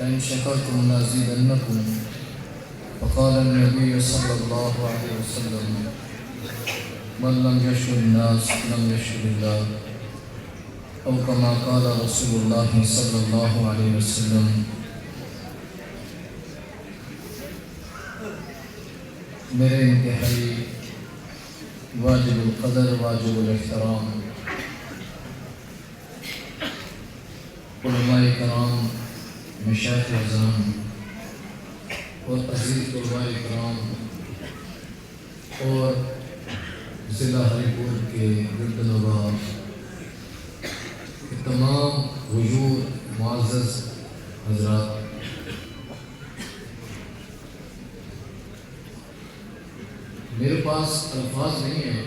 لئن شكرتم لأزيدنكم وقال النبي صلى الله عليه وسلم من لم يشكر الناس لم يشكر الله أو كما قال رسول الله صلى الله عليه وسلم. میرے انتہائی واجب القدر واجب الاحترام علماء کرام، مشائخ اعظام اور عزیز علماء کرام اور ضلع ہری پور کے گرد نواز، تمام حضور معزز حضرات، میرے پاس الفاظ نہیں ہیں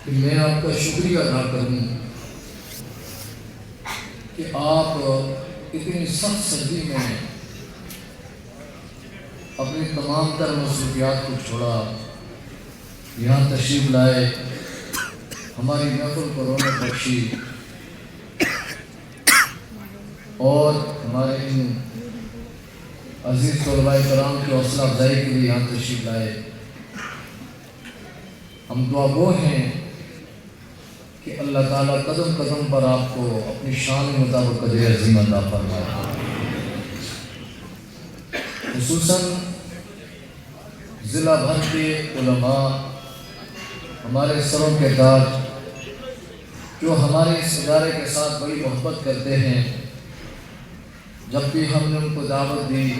کہ میں آپ کا شکریہ ادا کروں کہ آپ اتنی سخت سردی میں اپنی تمام تر مصروفیات کو چھوڑا، یہاں تشریف لائے، ہماری محفل کو رونق بخشی اور ہمارے ان عزیز طلباء کرام کی حوصلہ افزائی کے لیے یہاں تشریف لائے۔ ہم دعا گو ہیں کہ اللہ تعالیٰ قدم قدم پر آپ کو اپنی شان مطابق قدر عظیم عطا فرمائے۔ خصوصاً ضلع بھر کے علماء، ہمارے سروں کے تاج، جو ہمارے اس ادارے کے ساتھ بڑی محبت کرتے ہیں، جب بھی ہم نے ان کو دعوت دی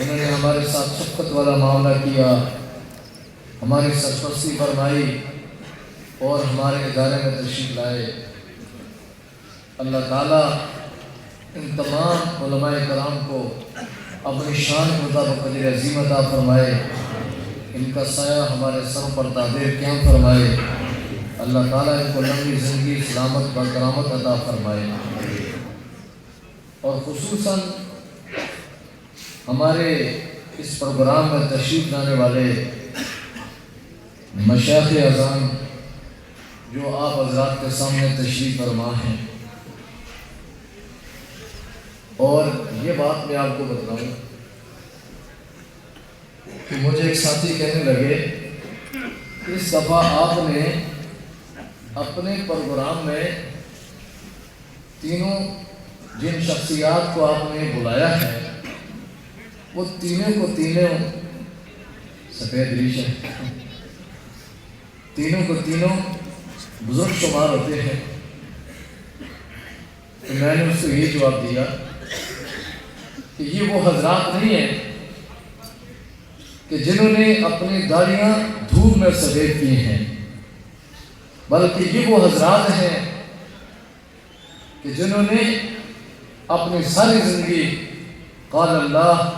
انہوں نے ہمارے ساتھ شفقت والا معاملہ کیا، ہماری سرپرستی فرمائی اور ہمارے ادارے میں تشریف لائے۔ اللہ تعالیٰ ان تمام علماء کرام کو اپنی شان کے مطابق اجر عظیم عطا فرمائے، ان کا سایہ ہمارے سر پر دائر قیام فرمائے۔ اللہ تعالیٰ ان کو لمبی زندگی، سلامت و کرامت عطا فرمائے۔ اور خصوصاً ہمارے اس پروگرام میں تشریف لانے والے مشائخ اعظام جو آپ حضرات کے سامنے تشریف فرما ہیں، اور یہ بات میں آپ کو بتلاؤں کہ مجھے ایک ساتھی کہنے لگے کہ اس دفعہ آپ نے اپنے پروگرام میں تینوں جن شخصیات کو آپ نے بلایا ہے وہ تینوں کو تینوں سفید ریش ہیں، تینوں کو تینوں بزرگ شمار ہوتے ہیں۔ تو میں نے اس کو یہ جواب دیا کہ یہ وہ حضرات نہیں ہیں کہ جنہوں نے اپنی داڑیاں دھوپ میں سفید کی ہیں، بلکہ یہ وہ حضرات ہیں کہ جنہوں نے اپنی ساری زندگی قال اللہ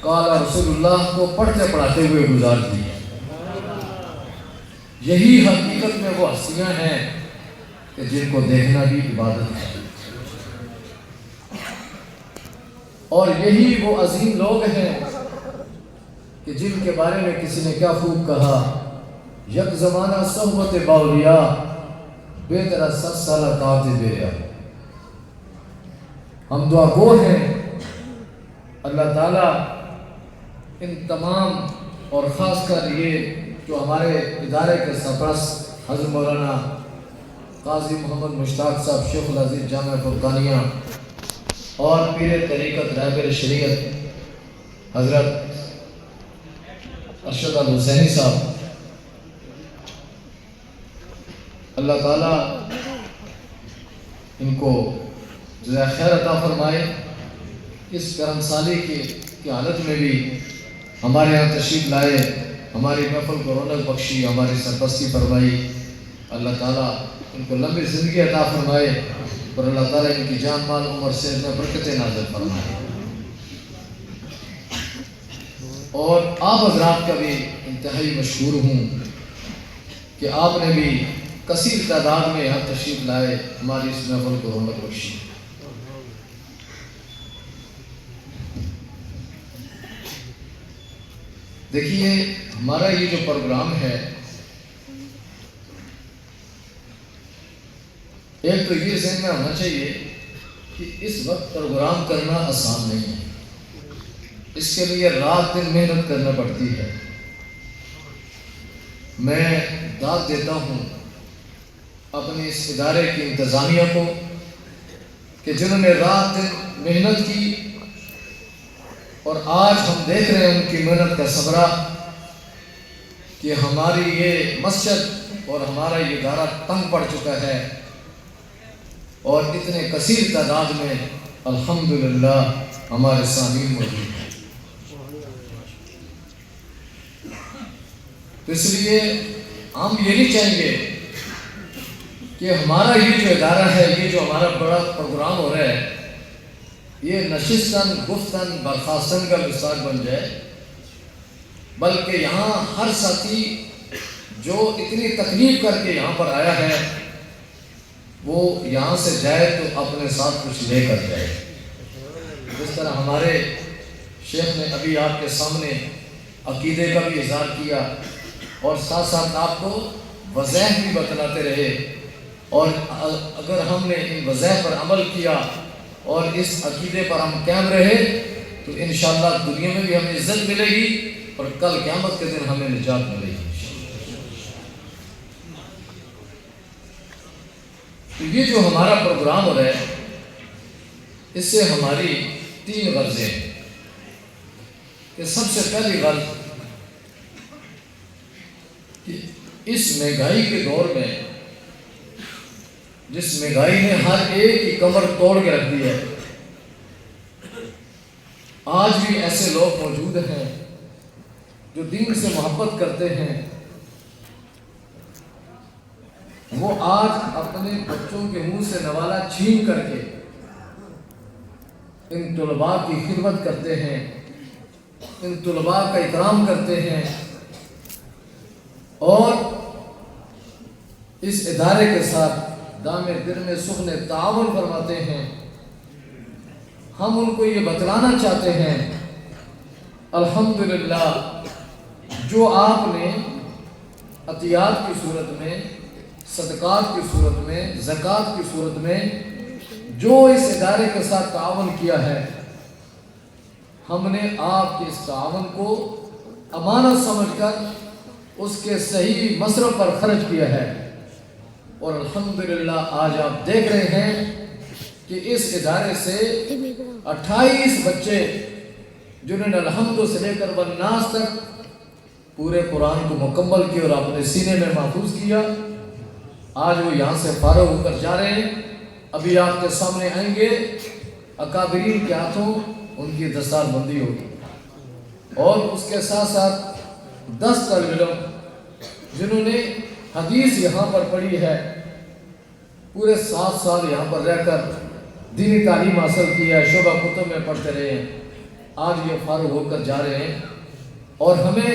قال رسول اللہ کو پڑھتے پڑھاتے ہوئے گزار دی ہے۔ یہی حقیقت میں وہ ہستیاں ہیں کہ جن کو دیکھنا بھی عبادت ہے، اور یہی وہ عظیم لوگ ہیں کہ جن کے بارے میں کسی نے کیا خوب کہا، یک زمانہ صحبت باولیاء بہتر 7 سالہ کاتب ہے۔ ہم دعا گو ہیں اللہ تعالیٰ ان تمام اور خاص کر یہ جو ہمارے ادارے کے سرپرست حضرت مولانا قاضی محمد مشتاق صاحب شیخ العزیز جامعہ فرقانیہ اور پیر طریقت رہبر شریعت حضرت ارشد الحسینی صاحب، اللہ تعالیٰ ان کو جزائے خیر عطا فرمائے۔ اس کرم سالی کی حالت میں بھی ہمارے یہاں تشریف لائے، ہماری محفل کو رونق بخشی، ہماری سرپرستی فرمائی۔ اللہ تعالیٰ ان کو لمبی زندگی عطا فرمائے اور اللہ تعالیٰ ان کی جان مال عمر سے میں برکتیں نازل فرمائے۔ اور آپ حضرات کا بھی انتہائی مشکور ہوں کہ آپ نے بھی کثیر تعداد میں یہاں تشریف لائے، ہماری اس محفل کو رونق بخشی۔ دیکھیے ہمارا یہ جو پروگرام ہے، ایک تو یہ ذہن میں ہونا چاہیے کہ اس وقت پروگرام کرنا آسان نہیں ہے، اس کے لیے رات دن محنت کرنا پڑتی ہے۔ میں داد دیتا ہوں اپنے اس ادارے کی انتظامیہ کو کہ جنہوں نے رات دن محنت کی، اور آج ہم دیکھ رہے ہیں ان کی محنت کا ثمرہ کہ ہماری یہ مسجد اور ہمارا یہ ادارہ تنگ پڑ چکا ہے، اور اتنے کثیر تعداد میں الحمدللہ ہمارے سامعین موجود ہیں۔ تو اس لیے ہم یہ نہیں چاہیں گے کہ ہمارا یہ جو ادارہ ہے، یہ جو ہمارا بڑا پروگرام ہو رہا ہے، یہ نشستاً گفتاً برخاستن کا مثال بن جائے، بلکہ یہاں ہر ساتھی جو اتنی تکلیف کر کے یہاں پر آیا ہے وہ یہاں سے جائے تو اپنے ساتھ کچھ لے کر جائے۔ جس طرح ہمارے شیخ نے ابھی آپ کے سامنے عقیدے کا بھی اظہار کیا، اور ساتھ ساتھ آپ کو وظائف بھی بتلاتے رہے، اور اگر ہم نے ان وظائف پر عمل کیا اور اس عقیدے پر ہم قائم رہے تو انشاءاللہ دنیا میں بھی ہمیں عزت ملے گی، اور کل قیامت کے دن ہمیں نجات ملے گی۔ تو یہ جو ہمارا پروگرام ہو رہا ہے، اس سے ہماری 3 غرضیں ہیں کہ سب سے پہلی غرض کہ اس مہنگائی کے دور میں، جس مہنگائی نے ہر ایک کی کمر توڑ کے رکھ دی ہے، آج بھی ایسے لوگ موجود ہیں جو دین سے محبت کرتے ہیں، وہ آج اپنے بچوں کے منہ سے نوالا چھین کر کے ان طلباء کی خدمت کرتے ہیں، ان طلباء کا اکرام کرتے ہیں، اور اس ادارے کے ساتھ دامے دل میں سخن تعاون فرماتے ہیں۔ ہم ان کو یہ بتلانا چاہتے ہیں الحمدللہ جو آپ نے عطیات کی صورت میں، صدقات کی صورت میں، زکوٰۃ کی صورت میں جو اس ادارے کے ساتھ تعاون کیا ہے، ہم نے آپ کے اس تعاون کو امانت سمجھ کر اس کے صحیح مصرف پر خرچ کیا ہے، اور الحمدللہ آج آپ دیکھ رہے ہیں کہ اس ادارے سے 28 بچے جنہوں نے الحمد سے لے کر والناس تک پورے قرآن کو مکمل کیا اور اپنے سینے میں محفوظ کیا، آج وہ یہاں سے فارغ ہو کر جا رہے ہیں۔ ابھی آپ کے سامنے آئیں گے، اکابرین کے ہاتھوں ان کی دستار بندی ہوگی، اور اس کے ساتھ ساتھ 10 طالب علم جنہوں نے حدیث یہاں پر پڑھی ہے، پورے 7 سال یہاں پر رہ کر دینی تعلیم حاصل کی ہے، شعبہ کتب میں پڑھتے رہے ہیں، آج یہ فارغ ہو کر جا رہے ہیں، اور ہمیں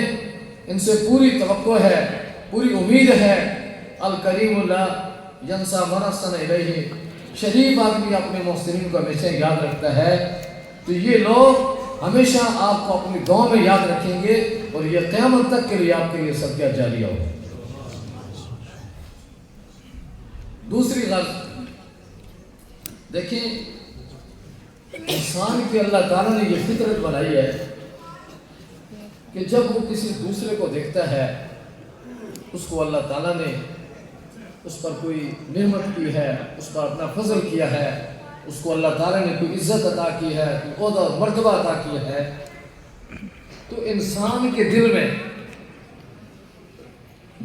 ان سے پوری توقع ہے، پوری امید ہے۔ الکریم اللہ ینسا من احسن الیہ، شریف آدمی اپنے محسنین کو ہمیشہ یاد رکھتا ہے، تو یہ لوگ ہمیشہ آپ کو اپنی دعا میں یاد رکھیں گے، اور یہ قیامت تک کے لیے آپ کے لیے صدقہ جاریہ ہوگا۔ دوسری غرض دیکھیں، انسان کی اللہ تعالیٰ نے یہ فطرت بنائی ہے کہ جب وہ کسی دوسرے کو دیکھتا ہے، اس کو اللہ تعالیٰ نے اس پر کوئی نعمت کی ہے، اس پر اپنا فضل کیا ہے، اس کو اللہ تعالیٰ نے کوئی عزت عطا کی ہے، کوئی عہدہ اور مرتبہ عطا کیا ہے، تو انسان کے دل میں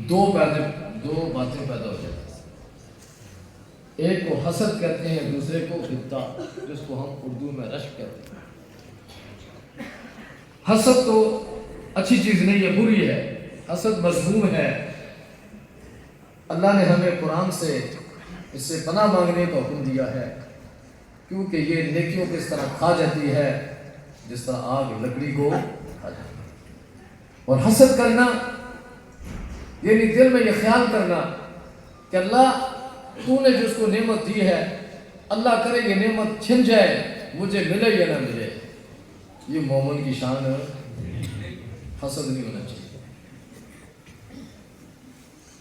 دو باتیں پیدا ہو جاتی ہیں۔ ایک کو حسد کہتے ہیں، دوسرے کو غبطہ، جس کو ہم اردو میں رشک کہتے ہیں۔ حسد تو اچھی چیز نہیں ہے، بری ہے، حسد مذموم ہے۔ اللہ نے ہمیں قرآن سے اس سے پناہ مانگنے کا حکم دیا ہے، کیونکہ یہ نیکیوں کو اس طرح کھا جاتی ہے جس طرح آگ لکڑی کو کھا جاتی ہے۔ اور حسد کرنا یعنی دل میں یہ خیال کرنا کہ اللہ تو نے جس کو نعمت دی ہے، اللہ کرے یہ نعمت چھن جائے، مجھے ملے یا نہ ملے۔ یہ مومن کی شان ہے، حسد نہیں ہونا چاہیے۔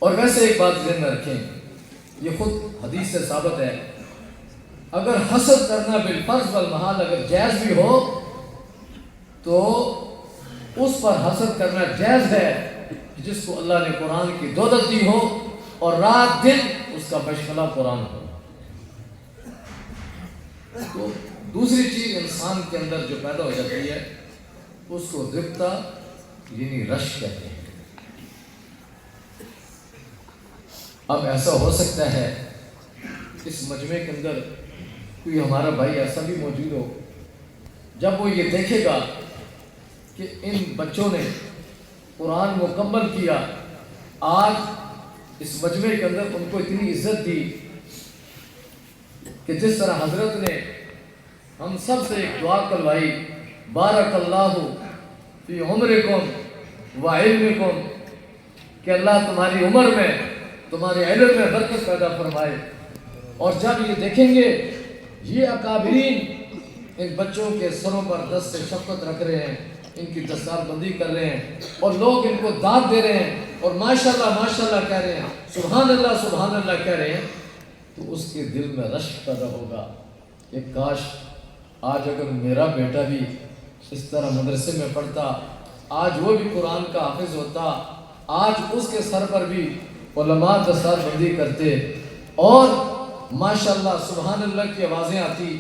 اور ویسے ایک بات ذہن میں رکھیں، یہ خود حدیث سے ثابت ہے، اگر حسد کرنا بالفرض والمحال اگر جائز بھی ہو تو اس پر حسد کرنا جائز ہے جس کو اللہ نے قرآن کی دولت دی ہو اور رات دن اس کا مشغلہ قرآن ہو۔ تو دوسری چیز انسان کے اندر جو پیدا ہو جاتی ہے اس کو غبطہ یعنی رش کہتے ہیں۔ اب ایسا ہو سکتا ہے اس مجمع کے اندر کوئی ہمارا بھائی ایسا بھی موجود ہو، جب وہ یہ دیکھے گا کہ ان بچوں نے قرآن مکمل کیا، آج اس مجمع کے اندر ان کو اتنی عزت دی کہ جس طرح حضرت نے ہم سب سے ایک دعا کروائی، بارک اللہ فی عمرکم و علمکم، کہ اللہ تمہاری عمر میں تمہارے علم میں برکت پیدا فرمائے۔ اور جب یہ دیکھیں گے یہ اکابرین ان بچوں کے سروں پر دست شفقت رکھ رہے ہیں، ان کی دستار بندی کر رہے ہیں اور لوگ ان کو داد دے رہے ہیں اور ماشاءاللہ کہہ رہے ہیں، سبحان اللہ کہہ رہے ہیں، تو اس کے دل میں رشک پیدا ہوگا کہ کاش آج اگر میرا بیٹا بھی اس طرح مدرسے میں پڑھتا، آج وہ بھی قرآن کا حافظ ہوتا، آج اس کے سر پر بھی علماء دستار بندی کرتے اور ماشاءاللہ سبحان اللہ کی آوازیں آتی،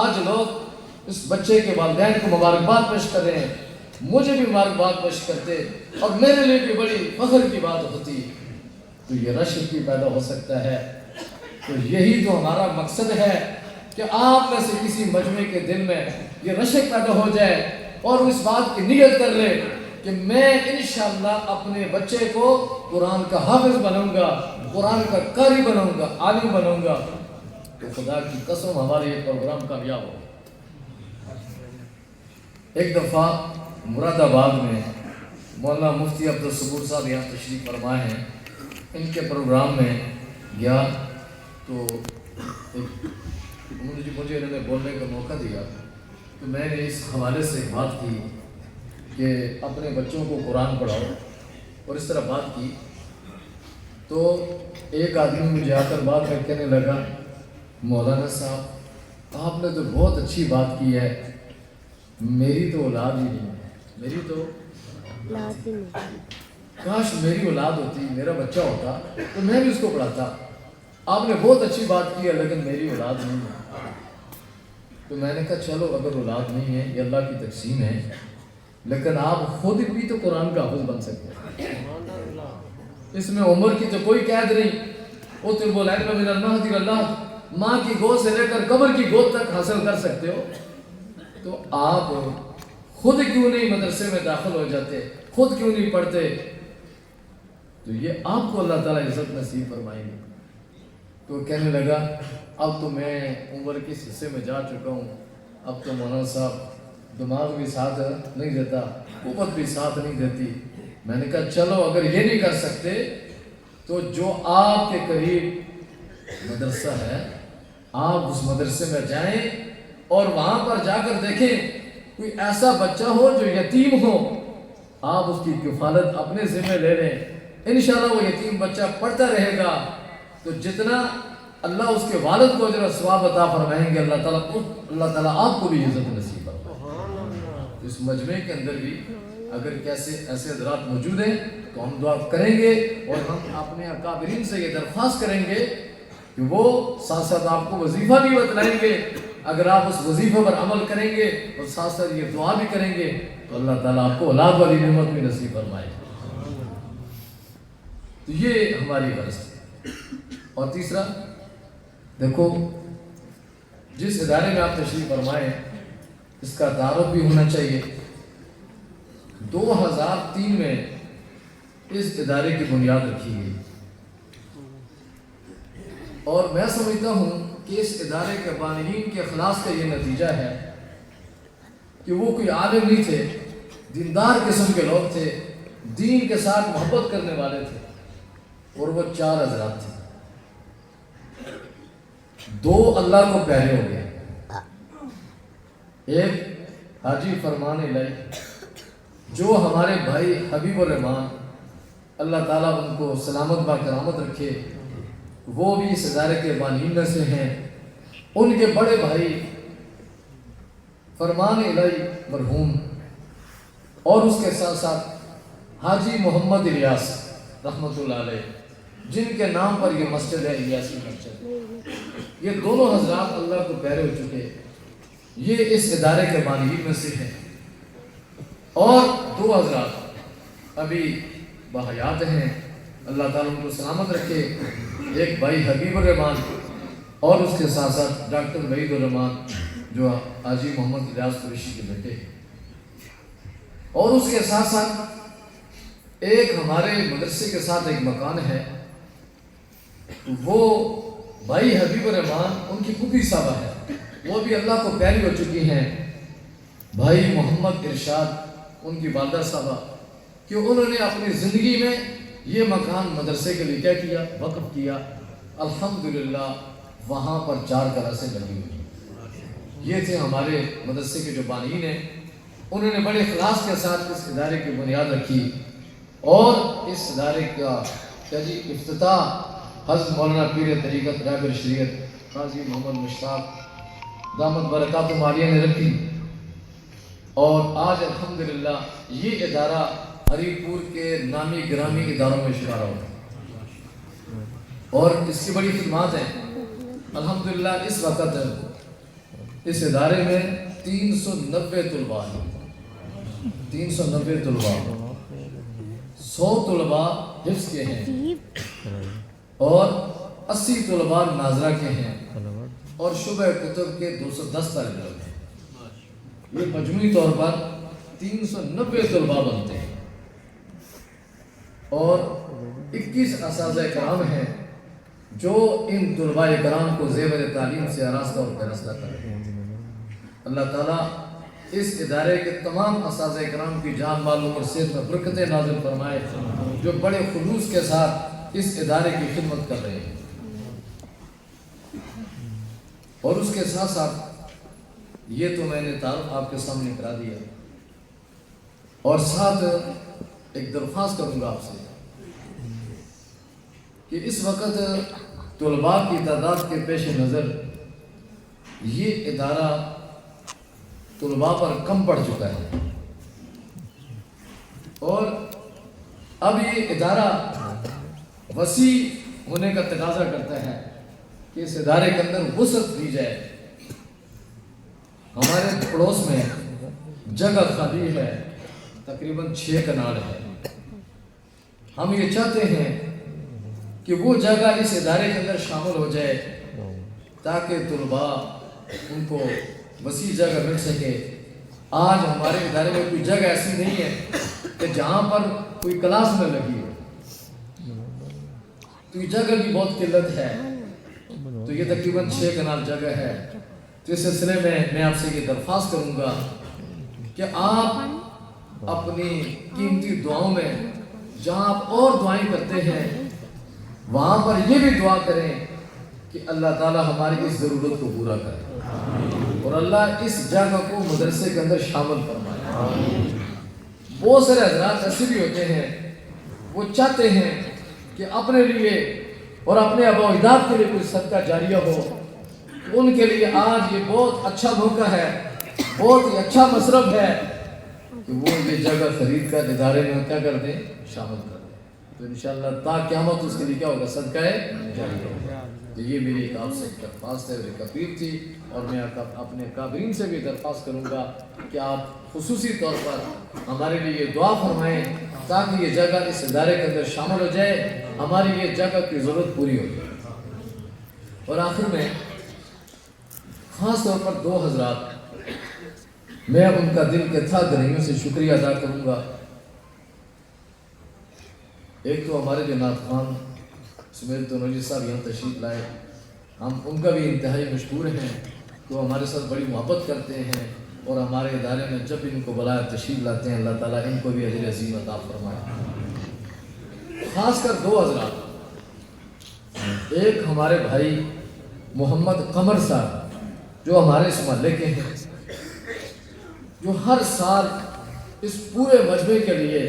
آج لوگ اس بچے کے والدین کو مبارکباد پیش کر رہے ہیں، مجھے بھی مبارکباد پیش کرتے اور میرے لیے بھی بڑی فخر کی بات ہوتی، تو یہ رشک بھی پیدا ہو سکتا ہے۔ تو یہی تو ہمارا مقصد ہے کہ آپ میں سے کسی مجمع کے دل میں یہ رشک پیدا ہو جائے اور اس بات کی نیت کر لے کہ میں انشاءاللہ اپنے بچے کو قرآن کا حافظ بناؤں گا، قرآن کا قاری بناؤں گا، عالم بناؤں گا، تو خدا کی قسم ہمارے یہ پروگرام کامیاب ہو۔ ایک دفعہ مراد آباد میں مولانا مفتی عبدالصبور صاحب یہاں تشریف فرما ہیں، ان کے پروگرام میں گیا تو مجھے انہوں نے بولنے کا موقع دیا، تو میں نے اس حوالے سے بات کی کہ اپنے بچوں کو قرآن پڑھاؤ اور اس طرح بات کی، تو ایک آدمی مجھے آ کر بات کہنے لگا، مولانا صاحب آپ نے تو بہت اچھی بات کی ہے، میری تو اولاد ہی نہیں ہے، میری تو کاش میری اولاد ہوتی، میرا بچہ ہوتا تو میں بھی اس کو پڑھاتا، آپ نے بہت اچھی بات کی ہے لیکن میری اولاد نہیں ہے۔ تو میں نے کہا چلو اگر اولاد نہیں ہے یہ اللہ کی تقسیم ہے، لیکن آپ خود بھی تو قرآن کا حافظ بن سکتے ہیں، اس میں عمر کی تو کوئی قید نہیں، اطلب العلم من المہد الی اللحد، ماں کی گود سے لے کر قبر کی گود تک حاصل کر سکتے ہو، تو آپ خود کیوں نہیں مدرسے میں داخل ہو جاتے، خود کیوں نہیں پڑھتے؟ تو یہ آپ کو اللہ تعالیٰ عزت نصیب فرمائیں گے۔ تو کہنے لگا اب تو میں عمر کے حصے میں جا چکا ہوں، اب تو مولانا صاحب دماغ بھی ساتھ نہیں دیتا، قوت بھی ساتھ نہیں دیتی۔ میں نے کہا چلو اگر یہ نہیں کر سکتے تو جو آپ کے قریب مدرسہ ہے آپ اس مدرسے میں جائیں اور وہاں پر جا کر دیکھیں کوئی ایسا بچہ ہو جو یتیم ہو، آپ اس کی کفالت اپنے ذمہ لے لیں، انشاءاللہ وہ یتیم بچہ پڑھتا رہے گا تو جتنا اللہ اس کے والد کو اجر و ثواب عطا فرمائیں گے، اللہ تعالیٰ آپ کو بھی عزت نصیب فرمائے۔ اس مجمع کے اندر بھی اگر ایسے حضرات موجود ہیں تو ہم دعا کریں گے اور ہم اپنے اکابرین سے یہ درخواست کریں گے کہ وہ ساتھ ساتھ آپ کو وظیفہ بھی بتلائیں گے، اگر آپ اس وظیفے پر عمل کریں گے اور ساتھ ساتھ یہ دعا بھی کریں گے تو اللہ تعالیٰ آپ کو اولاد والی نعمت بھی نصیب فرمائے۔ تو یہ ہماری غرض ہے۔ اور تیسرا دیکھو جس ادارے میں آپ تشریف فرمائے اس کا تعارف بھی ہونا چاہیے۔ 2003 میں اس ادارے کی بنیاد رکھی گئی اور میں سمجھتا ہوں کہ اس ادارے کے بانیین کے اخلاص کا یہ نتیجہ ہے کہ وہ کوئی عالم نہیں تھے، دیندار قسم کے لوگ تھے، دین کے ساتھ محبت کرنے والے تھے، اور وہ 4 حضرات تھے۔ 2 اللہ کو پیارے ہو گئے، ایک حاجی فرمان الہی جو ہمارے بھائی حبیب الرحمان اللہ تعالیٰ ان کو سلامت با کرامت رکھے، وہ بھی اس ادارے کے بانیین میں سے ہیں، ان کے بڑے بھائی فرمان الہی مرحوم اور اس کے ساتھ ساتھ حاجی محمد الیاس رحمۃ اللہ علیہ، جن کے نام پر یہ مسجد ہے الیاسی مسجد، یہ دونوں حضرات اللہ کو پیارے ہو چکے، یہ اس ادارے کے بانیین میں سے ہیں۔ اور دو حضرات ابھی بحیات ہیں، اللہ تعالیٰ ان کو سلامت رکھے، ایک بھائی حبیب الرحمان اور اس کے ساتھ ساتھ ڈاکٹر وحید الرحمان جو حاجی محمد الیاس قریشی کے بیٹے ہیں، اور اس کے ساتھ ساتھ ایک ہمارے مدرسے کے ساتھ ایک مکان ہے، وہ بھائی حبیب الرحمان ان کی پھوپھی صاحبہ ہے، وہ بھی اللہ کو پیاری ہو چکی ہیں، بھائی محمد ارشاد ان کی والدہ صاحبہ، کہ انہوں نے اپنی زندگی میں یہ مکان مدرسے کے لیے کیا کیا، وقف کیا، الحمدللہ وہاں پر 4 کلاسیں لگی ہوئی۔ یہ تھے ہمارے مدرسے کے جو بانیین ہیں، انہوں نے بڑے اخلاص کے ساتھ اس ادارے کی بنیاد رکھی، اور اس ادارے کا افتتاح حضرت مولانا پیر طریقت رہبر شریعت قاضی محمد مشتاق دامت برکاتہ عالیہ نے رکھی، اور آج الحمدللہ یہ ادارہ ہری پور کے نامی گرامی اداروں میں شمار ہوتا ہے، اور اس کی بڑی خدمات ہیں۔ الحمدللہ اس وقت اس ادارے میں 390 طلباء ہیں، 390 طلباء، 100 طلباء حفظ کے ہیں، اور 80 طلباء ناظرہ کے ہیں، اور شعبہ کتب کے 210 طالب علم ہیں۔ یہ مجموعی طور پر 390 طلباء بنتے ہیں، اور 21 اساتذہ کرام ہیں جو ان طلباء کرام کو زیور تعلیم سے آراستہ اور پیراستہ کر رہے ہیں۔ اللہ تعالیٰ اس ادارے کے تمام اساتذہ کرام کی جان مال اور صحت میں برکتیں نازل فرمائے، جو بڑے خلوص کے ساتھ اس ادارے کی خدمت کر رہے ہیں، اور اس کے ساتھ ساتھ یہ تو میں نے تعارف آپ کے سامنے کرا دیا، اور ساتھ ایک درخواست کروں گا آپ سے کہ اس وقت طلباء کی تعداد کے پیش نظر یہ ادارہ طلباء پر کم پڑ چکا ہے، اور اب یہ ادارہ وسیع ہونے کا تقاضا کرتا ہے کہ اس ادارے کے اندر وسعت دی جائے۔ ہمارے پڑوس میں جگہ خالی ہے، تقریباً 6 کنال ہے، ہم یہ چاہتے ہیں کہ وہ جگہ اس ادارے کے اندر شامل ہو جائے تاکہ طلباء ان کو وسیع جگہ مل سکے۔ آج ہمارے ادارے میں کوئی جگہ ایسی نہیں ہے کہ جہاں پر کوئی کلاس نہ لگی ہو، تو یہ جگہ کی بہت قلت ہے، تو یہ تقریباً 6 کنال جگہ ہے۔ تو اس سلسلے میں میں آپ سے یہ درخواست کروں گا کہ آپ اپنی قیمتی دعاؤں میں جہاں آپ اور دعائیں کرتے ہیں وہاں پر یہ بھی دعا کریں کہ اللہ تعالیٰ ہماری اس ضرورت کو پورا کرے، اور اللہ اس جگہ کو مدرسے کے اندر شامل فرمائے۔ بہت سارے حضرات ایسے بھی ہوتے ہیں، وہ چاہتے ہیں کہ اپنے لیے اور اپنے آباء و اجداد کے لیے کوئی صدقہ جاریہ ہو، ان کے لیے آج یہ بہت اچھا موقع ہے، بہت ہی اچھا مصرف ہے کہ وہ یہ جگہ خرید کر ادارے میں کیا کر دیں، شامل کر دیں، تو انشاءاللہ تا قیامت اس کے لیے کیا ہوگا، صدقہ جاریہ ہوگا۔ تو یہ میری ایک آپ سے درخواست ہے اور ایک اپیل تھی، اور میں اپنے کابرین سے بھی درخواست کروں گا کہ آپ خصوصی طور پر ہمارے لیے دعا فرمائیں تاکہ یہ جگہ اس ادارے کے اندر شامل ہو جائے، ہماری یہ جگہ کی ضرورت پوری ہو جائے۔ اور آخر میں خاص طور پر 2 حضرات میں ان کا دل کے تھا گرہیوں سے شکریہ ادا کروں گا۔ ایک تو ہمارے جو نعت خوان سمیل تونوجی صاحب یہاں تشریف لائے، ہم ان کا بھی انتہائی مشکور ہیں، تو ہمارے ساتھ بڑی محبت کرتے ہیں، اور ہمارے ادارے میں جب بھی ان کو بلایا تشریف لاتے ہیں، اللہ تعالیٰ ان کو بھی اجر عظیم عطا فرمائے۔ خاص کر 2 حضرات، ایک ہمارے بھائی محمد قمر صاحب جو ہمارے اس محلے کے ہیں، جو ہر سال اس پورے مجمع کے لیے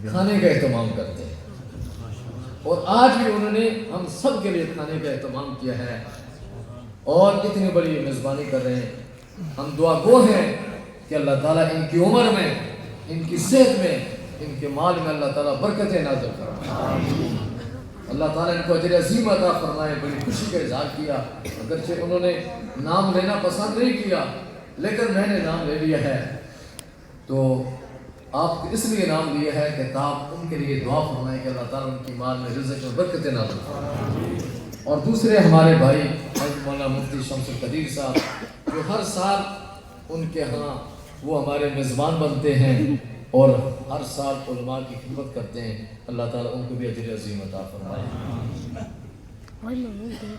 کھانے کا اہتمام کرتے ہیں، اور آج بھی انہوں نے ہم سب کے لیے کھانے کا اہتمام کیا ہے، اور اتنی بڑی میزبانی کر رہے ہیں. ہم دعا گو ہیں کہ اللہ تعالیٰ ان کی عمر میں، ان کی صحت میں، ان کے مال میں اللہ تعالیٰ برکتیں نازل فرمائے. اللہ تعالیٰ ان کو اجر عظیم عطا فرمائے. بڑی خوشی کا اظہار کیا، اگرچہ انہوں نے نام لینا پسند نہیں کیا لیکن میں نے نام لے لیا ہے. تو آپ اس لیے نام لیا ہے کہ آپ ان کے لیے دعا فرمائیں کہ اللہ تعالیٰ ان کی مال میں، رزق میں برکتیں نازل فرمائے. اور دوسرے ہمارے بھائی مولانا مفتی شمس القدیر صاحب جو ہر سال ان کے ہاں وہ ہمارے میزبان بنتے ہیں اور ہر سال علماء کی خدمت کرتے ہیں. اللہ تعالیٰ ان کو بھی اجر عظیم عطا فرمائے.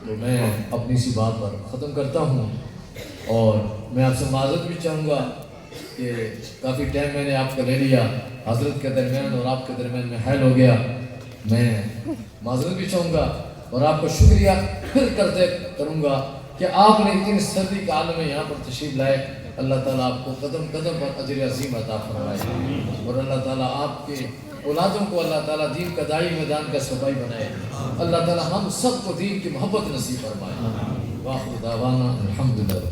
تو میں اپنی سی بات پر ختم کرتا ہوں اور میں آپ سے معذرت بھی چاہوں گا کہ کافی ٹائم میں نے آپ کا لے لیا، حضرت کے درمیان اور آپ کے درمیان میں حائل ہو گیا. میں معذرت بھی چاہوں گا اور آپ کو شکریہ پھر کروں گا کہ آپ نے اتنی سردی کے عالم میں یہاں پر تشریف لائے. اللہ تعالیٰ آپ کو قدم قدم پر اجر عظیم عطا فرمائے اور اللہ تعالیٰ آپ کے اولادوں کو اللہ تعالیٰ دین کا داعی میدان کا صفائی بنائے. اللہ تعالیٰ ہم سب کو دین کی محبت نصیب فرمائے. واخر دعوانا الحمدللہ.